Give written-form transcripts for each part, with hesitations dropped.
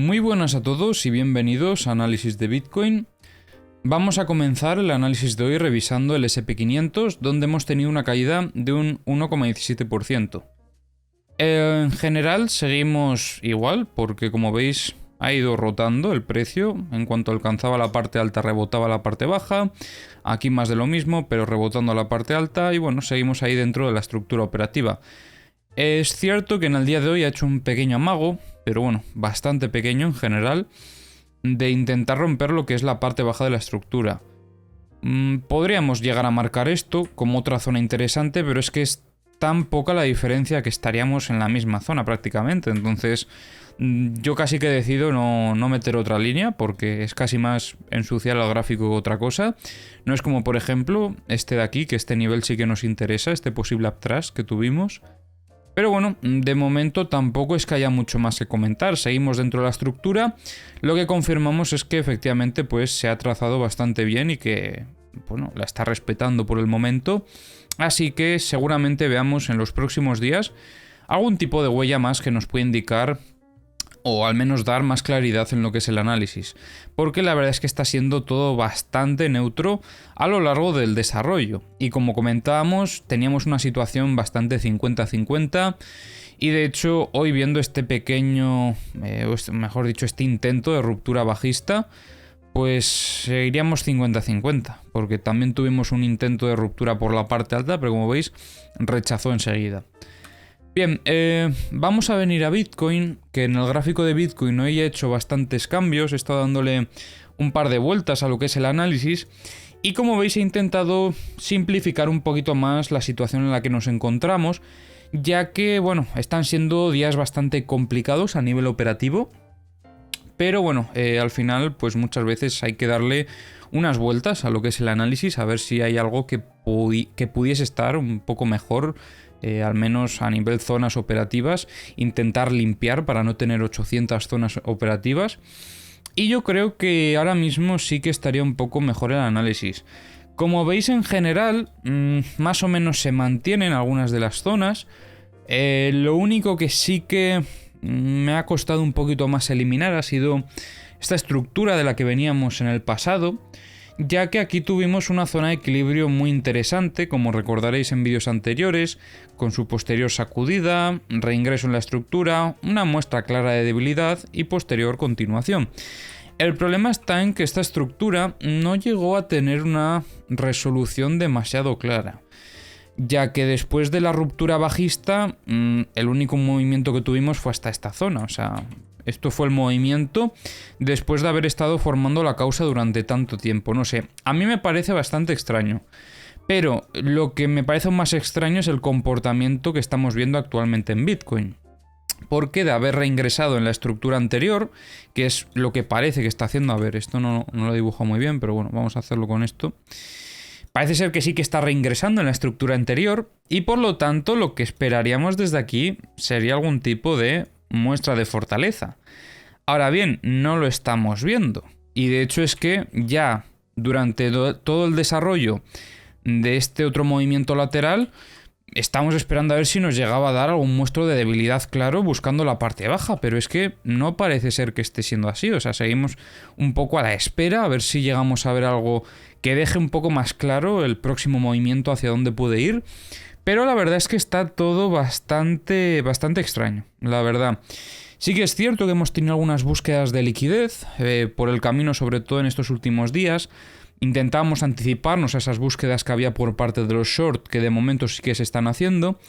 Muy buenas a todos y bienvenidos a Análisis de Bitcoin. Vamos a comenzar el análisis de hoy revisando el SP500, donde hemos tenido una caída de un 1,17%. En general seguimos igual, porque como veis ha ido rotando el precio. En cuanto alcanzaba la parte alta rebotaba la parte baja. Aquí más de lo mismo, pero rebotando a la parte alta y bueno, seguimos ahí dentro de la estructura operativa. Es cierto que en el día de hoy ha hecho un pequeño amago, pero bueno, bastante pequeño en general, de intentar romper lo que es la parte baja de la estructura. Podríamos llegar a marcar esto como otra zona interesante, pero es que es tan poca la diferencia que estaríamos en la misma zona prácticamente. Entonces yo casi que decido no meter otra línea porque es casi más ensuciar el gráfico que otra cosa. No es como por ejemplo este de aquí, que este nivel sí que nos interesa, este posible uptrust que tuvimos. Pero bueno, de momento tampoco es que haya mucho más que comentar. Seguimos dentro de la estructura. Lo que confirmamos es que efectivamente pues se ha trazado bastante bien y que bueno, la está respetando por el momento. Así que seguramente veamos en los próximos días algún tipo de huella más que nos pueda indicar o al menos dar más claridad en lo que es el análisis, porque la verdad es que está siendo todo bastante neutro a lo largo del desarrollo, y como comentábamos teníamos una situación bastante 50-50, y de hecho hoy viendo este pequeño, mejor dicho este intento de ruptura bajista, pues seguiríamos 50-50, porque también tuvimos un intento de ruptura por la parte alta, pero como veis rechazó enseguida. Bien, vamos a venir a Bitcoin, que en el gráfico de Bitcoin hoy he hecho bastantes cambios, he estado dándole un par de vueltas a lo que es el análisis y como veis he intentado simplificar un poquito más la situación en la que nos encontramos, ya que, bueno, están siendo días bastante complicados a nivel operativo, pero bueno, al final pues muchas veces hay que darle unas vueltas a lo que es el análisis, a ver si hay algo que pudiese estar un poco mejor. Al menos a nivel zonas operativas, intentar limpiar para no tener 800 zonas operativas. Y yo creo que ahora mismo sí que estaría un poco mejor el análisis. Como veis en general, más o menos se mantienen algunas de las zonas. Lo único que sí que me ha costado un poquito más eliminar ha sido esta estructura de la que veníamos en el pasado, ya que aquí tuvimos una zona de equilibrio muy interesante, como recordaréis en vídeos anteriores, con su posterior sacudida, reingreso en la estructura, una muestra clara de debilidad y posterior continuación. El problema está en que esta estructura no llegó a tener una resolución demasiado clara, ya que después de la ruptura bajista, el único movimiento que tuvimos fue hasta esta zona, o sea, esto fue el movimiento después de haber estado formando la causa durante tanto tiempo. No sé, a mí me parece bastante extraño. Pero lo que me parece más extraño es el comportamiento que estamos viendo actualmente en Bitcoin. Porque de haber reingresado en la estructura anterior, que es lo que parece que está haciendo... A ver, esto no lo dibujo muy bien, pero bueno, vamos a hacerlo con esto. Parece ser que sí que está reingresando en la estructura anterior y por lo tanto lo que esperaríamos desde aquí sería algún tipo de muestra de fortaleza. Ahora bien, no lo estamos viendo. Y de hecho es que ya durante todo el desarrollo de este otro movimiento lateral, estamos esperando a ver si nos llegaba a dar algún muestro de debilidad claro buscando la parte baja, pero es que no parece ser que esté siendo así. O sea, seguimos un poco a la espera a ver si llegamos a ver algo que deje un poco más claro el próximo movimiento hacia dónde puede ir. Pero la verdad es que está todo bastante extraño, la verdad. Sí que es cierto que hemos tenido algunas búsquedas de liquidez por el camino, sobre todo en estos últimos días. Intentábamos anticiparnos a esas búsquedas que había por parte de los short, que de momento sí que se están haciendo.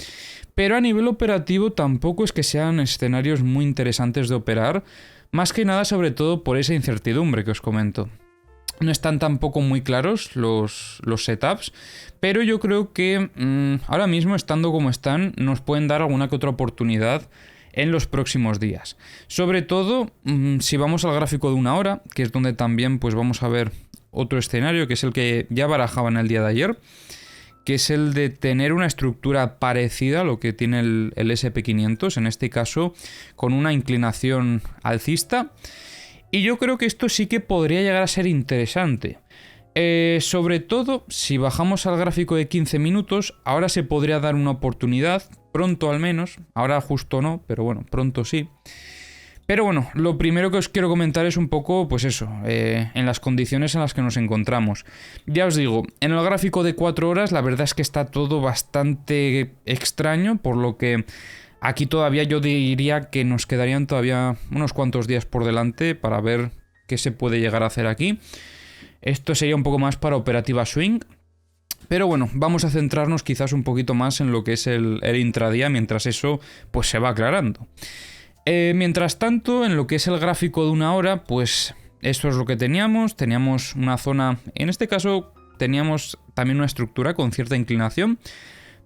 Pero a nivel operativo tampoco es que sean escenarios muy interesantes de operar, más que nada sobre todo por esa incertidumbre que os comento. No están tampoco muy claros los setups, pero yo creo que ahora mismo, estando como están, nos pueden dar alguna que otra oportunidad en los próximos días. Sobre todo si vamos al gráfico de una hora, que es donde también pues vamos a ver otro escenario, que es el que ya barajaba en el día de ayer, que es el de tener una estructura parecida a lo que tiene el SP500, en este caso con una inclinación alcista. Y yo creo que esto sí que podría llegar a ser interesante. Sobre todo si bajamos al gráfico de 15 minutos, ahora se podría dar una oportunidad, pronto al menos, ahora justo no, pero bueno, pronto sí, Pero bueno, lo primero que os quiero comentar es un poco, pues eso, en las condiciones en las que nos encontramos. Ya os digo, en el gráfico de 4 horas la verdad es que está todo bastante extraño, por lo que aquí todavía yo diría que nos quedarían todavía unos cuantos días por delante para ver qué se puede llegar a hacer aquí. Esto sería un poco más para operativa swing. Pero bueno, vamos a centrarnos quizás un poquito más en lo que es el intradía, mientras eso pues se va aclarando. Mientras tanto, en lo que es el gráfico de 1 hora, pues eso es lo que teníamos. Teníamos una zona, en este caso teníamos también una estructura con cierta inclinación,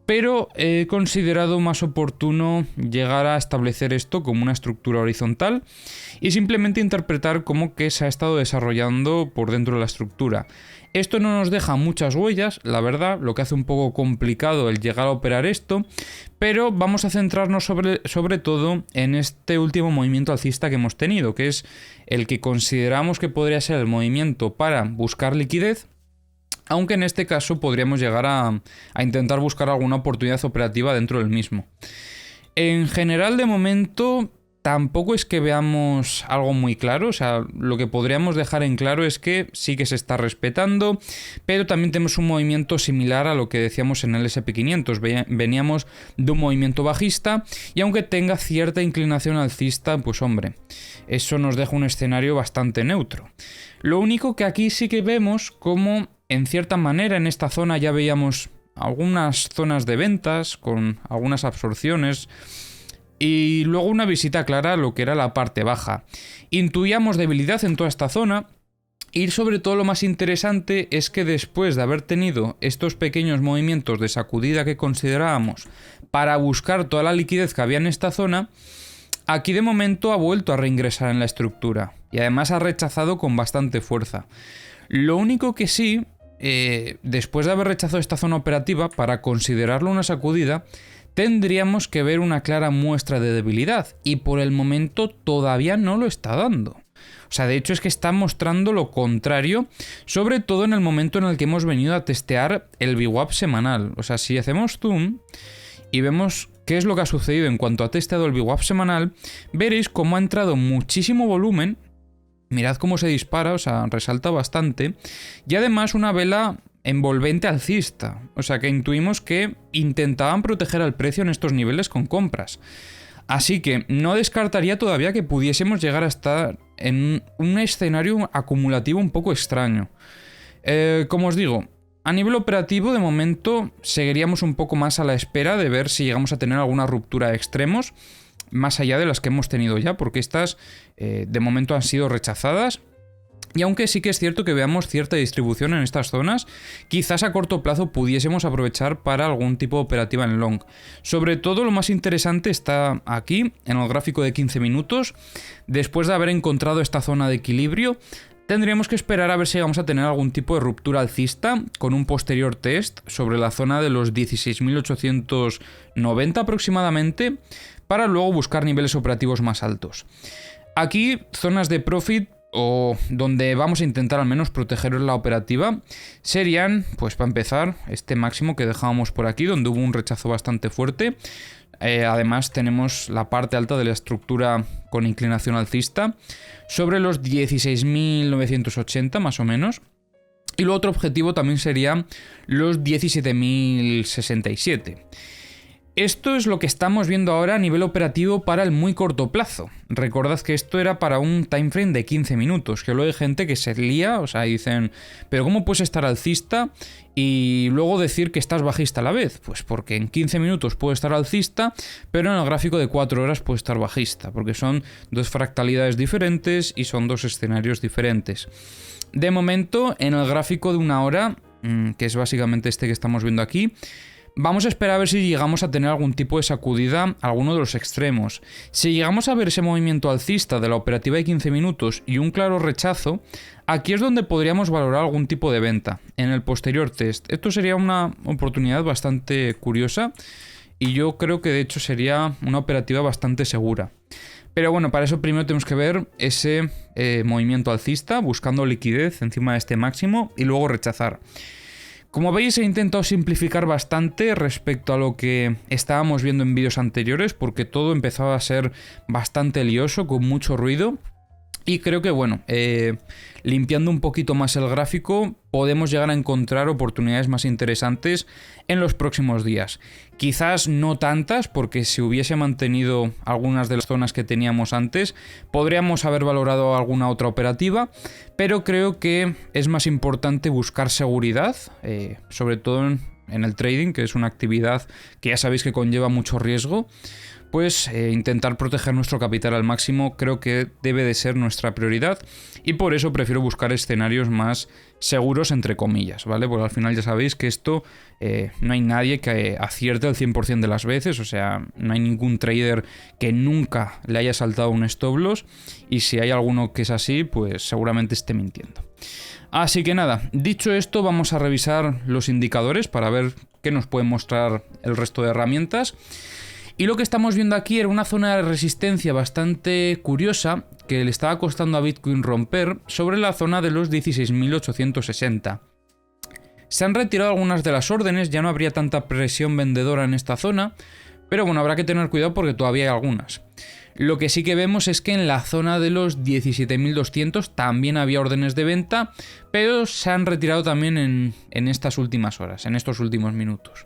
pero he considerado más oportuno llegar a establecer esto como una estructura horizontal y simplemente interpretar cómo que se ha estado desarrollando por dentro de la estructura. Esto no nos deja muchas huellas, la verdad, lo que hace un poco complicado el llegar a operar esto, pero vamos a centrarnos sobre todo en este último movimiento alcista que hemos tenido, que es el que consideramos que podría ser el movimiento para buscar liquidez, aunque en este caso podríamos llegar a intentar buscar alguna oportunidad operativa dentro del mismo. En general, de momento, tampoco es que veamos algo muy claro, o sea, lo que podríamos dejar en claro es que sí que se está respetando, pero también tenemos un movimiento similar a lo que decíamos en el SP500. Veníamos de un movimiento bajista y aunque tenga cierta inclinación alcista, pues hombre, eso nos deja un escenario bastante neutro. Lo único que aquí sí que vemos como, en cierta manera, en esta zona ya veíamos algunas zonas de ventas con algunas absorciones y luego una visita clara a lo que era la parte baja. Intuíamos debilidad en toda esta zona y sobre todo lo más interesante es que después de haber tenido estos pequeños movimientos de sacudida que considerábamos para buscar toda la liquidez que había en esta zona, aquí de momento ha vuelto a reingresar en la estructura y además ha rechazado con bastante fuerza. Lo único que sí, después de haber rechazado esta zona operativa, para considerarlo una sacudida, tendríamos que ver una clara muestra de debilidad y por el momento todavía no lo está dando. O sea, de hecho es que está mostrando lo contrario, sobre todo en el momento en el que hemos venido a testear el VWAP semanal. O sea, si hacemos zoom y vemos qué es lo que ha sucedido en cuanto ha testeado el VWAP semanal, veréis cómo ha entrado muchísimo volumen. Mirad cómo se dispara, o sea, resalta bastante. Y además una vela envolvente alcista. O sea, que intuimos que intentaban proteger al precio en estos niveles con compras. Así que no descartaría todavía que pudiésemos llegar a estar en un escenario acumulativo un poco extraño. Como os digo, a nivel operativo de momento seguiríamos un poco más a la espera de ver si llegamos a tener alguna ruptura de extremos, más allá de las que hemos tenido ya, porque estas de momento han sido rechazadas. Y aunque sí que es cierto que veamos cierta distribución en estas zonas, quizás a corto plazo pudiésemos aprovechar para algún tipo de operativa en long. Sobre todo lo más interesante está aquí, en el gráfico de 15 minutos. Después de haber encontrado esta zona de equilibrio, tendríamos que esperar a ver si vamos a tener algún tipo de ruptura alcista con un posterior test sobre la zona de los 16.890 aproximadamente, para luego buscar niveles operativos más altos. Aquí, zonas de profit o donde vamos a intentar al menos proteger la operativa serían, pues para empezar, este máximo que dejábamos por aquí, donde hubo un rechazo bastante fuerte. Además tenemos la parte alta de la estructura con inclinación alcista sobre los 16.980 más o menos. Y luego otro objetivo también sería los 17.067. Esto es lo que estamos viendo ahora a nivel operativo para el muy corto plazo. Recordad que esto era para un timeframe de 15 minutos, que luego hay gente que se lía, o sea, dicen, pero ¿cómo puedes estar alcista y luego decir que estás bajista a la vez? Pues porque en 15 minutos puede estar alcista, pero en el gráfico de 4 horas puede estar bajista, porque son dos fractalidades diferentes y son dos escenarios diferentes. De momento, en el gráfico de 1 hora, que es básicamente este que estamos viendo aquí, vamos a esperar a ver si llegamos a tener algún tipo de sacudida a alguno de los extremos. Si llegamos a ver ese movimiento alcista de la operativa de 15 minutos y un claro rechazo, aquí es donde podríamos valorar algún tipo de venta en el posterior test. Esto sería una oportunidad bastante curiosa y yo creo que de hecho sería una operativa bastante segura. Pero bueno, para eso primero tenemos que ver ese movimiento alcista buscando liquidez encima de este máximo y luego rechazar. Como veis, he intentado simplificar bastante respecto a lo que estábamos viendo en vídeos anteriores, porque todo empezaba a ser bastante lioso, con mucho ruido. Y creo que, bueno, limpiando un poquito más el gráfico, podemos llegar a encontrar oportunidades más interesantes en los próximos días. Quizás no tantas, porque si hubiese mantenido algunas de las zonas que teníamos antes, podríamos haber valorado alguna otra operativa, pero creo que es más importante buscar seguridad, sobre todo en el trading, que es una actividad que ya sabéis que conlleva mucho riesgo. Pues intentar proteger nuestro capital al máximo creo que debe de ser nuestra prioridad, y por eso prefiero buscar escenarios más seguros, entre comillas, ¿vale? Porque al final ya sabéis que esto no hay nadie que acierte el 100% de las veces, o sea, no hay ningún trader que nunca le haya saltado un stop loss, y si hay alguno que es así, pues seguramente esté mintiendo. Así que nada, dicho esto, vamos a revisar los indicadores para ver qué nos pueden mostrar el resto de herramientas. Y lo que estamos viendo aquí era una zona de resistencia bastante curiosa que le estaba costando a Bitcoin romper sobre la zona de los 16.860. Se han retirado algunas de las órdenes, ya no habría tanta presión vendedora en esta zona, pero bueno, habrá que tener cuidado porque todavía hay algunas. Lo que sí que vemos es que en la zona de los 17.200 también había órdenes de venta, pero se han retirado también en estas últimas horas, en estos últimos minutos.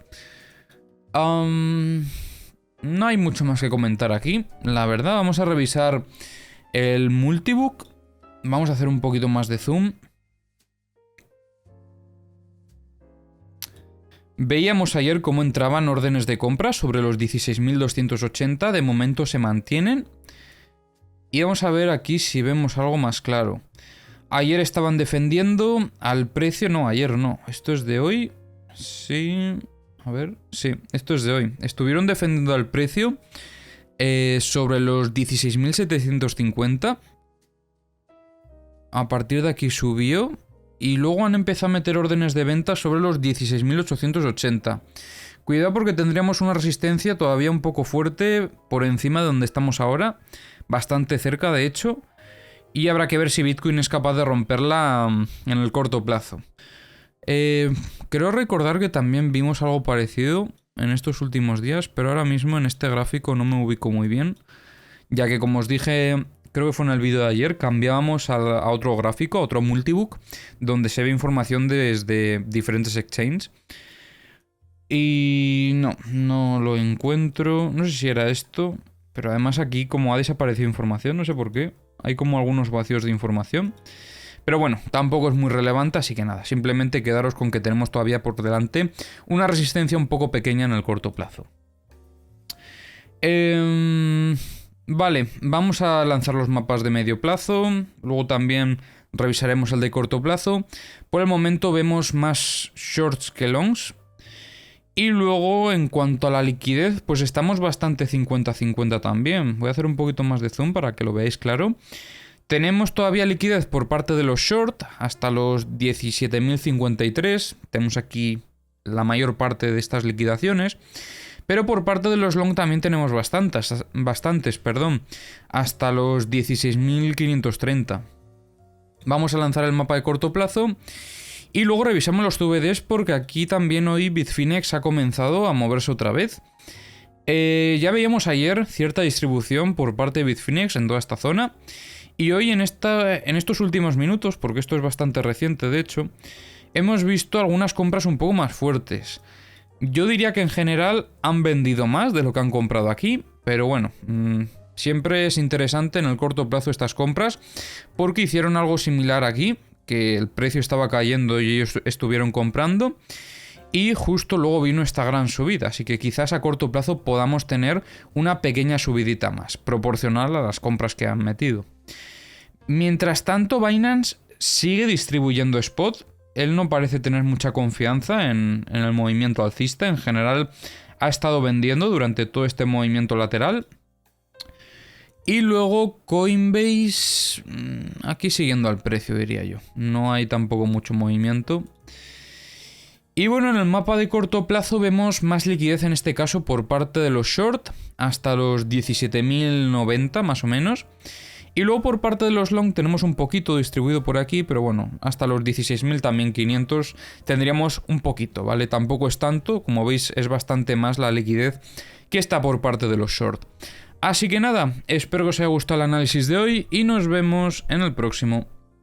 No hay mucho más que comentar aquí, la verdad. Vamos a revisar el multibook. Vamos a hacer un poquito más de zoom. Veíamos ayer cómo entraban órdenes de compra sobre los 16.280. De momento se mantienen. Y vamos a ver aquí si vemos algo más claro. Ayer estaban defendiendo al precio... No, ayer no. Esto es de hoy. Sí... A ver, sí, esto es de hoy. Estuvieron defendiendo al precio sobre los 16.750. A partir de aquí subió y luego han empezado a meter órdenes de venta sobre los 16.880. Cuidado porque tendríamos una resistencia todavía un poco fuerte por encima de donde estamos ahora. Bastante cerca, de hecho. Y habrá que ver si Bitcoin es capaz de romperla en el corto plazo. Creo recordar que también vimos algo parecido en estos últimos días, pero ahora mismo en este gráfico no me ubico muy bien, ya que como os dije, creo que fue en el vídeo de ayer, cambiábamos a otro gráfico, a otro multibook, donde se ve información desde diferentes exchanges. Y no lo encuentro, no sé si era esto, pero además aquí como ha desaparecido información, no sé por qué, hay como algunos vacíos de información. Pero bueno, tampoco es muy relevante, así que nada, simplemente quedaros con que tenemos todavía por delante una resistencia un poco pequeña en el corto plazo. Vale, vamos a lanzar los mapas de medio plazo, luego también revisaremos el de corto plazo. Por el momento vemos más shorts que longs. Y luego, en cuanto a la liquidez, pues estamos bastante 50-50 también. Voy a hacer un poquito más de zoom para que lo veáis claro. Tenemos todavía liquidez por parte de los short hasta los 17.053. Tenemos aquí la mayor parte de estas liquidaciones. Pero por parte de los long también tenemos bastantes, hasta los 16.530. Vamos a lanzar el mapa de corto plazo. Y luego revisamos los CVDs porque aquí también hoy Bitfinex ha comenzado a moverse otra vez. Ya veíamos ayer cierta distribución por parte de Bitfinex en toda esta zona. Y hoy en estos últimos minutos, porque esto es bastante reciente de hecho, hemos visto algunas compras un poco más fuertes. Yo diría que en general han vendido más de lo que han comprado aquí, pero bueno, siempre es interesante en el corto plazo estas compras, porque hicieron algo similar aquí, que el precio estaba cayendo y ellos estuvieron comprando, y justo luego vino esta gran subida, así que quizás a corto plazo podamos tener una pequeña subidita más, proporcional a las compras que han metido. Mientras tanto, Binance sigue distribuyendo spot. Él no parece tener mucha confianza en el movimiento alcista. En general ha estado vendiendo durante todo este movimiento lateral. Y luego Coinbase, aquí siguiendo al precio diría yo. No hay tampoco mucho movimiento. Y bueno, en el mapa de corto plazo vemos más liquidez en este caso por parte de los short hasta los 17.090 más o menos. Y luego por parte de los long tenemos un poquito distribuido por aquí, pero bueno, hasta los 16.000 también 500 tendríamos un poquito, ¿vale? Tampoco es tanto, como veis es bastante más la liquidez que está por parte de los short. Así que nada, espero que os haya gustado el análisis de hoy y nos vemos en el próximo.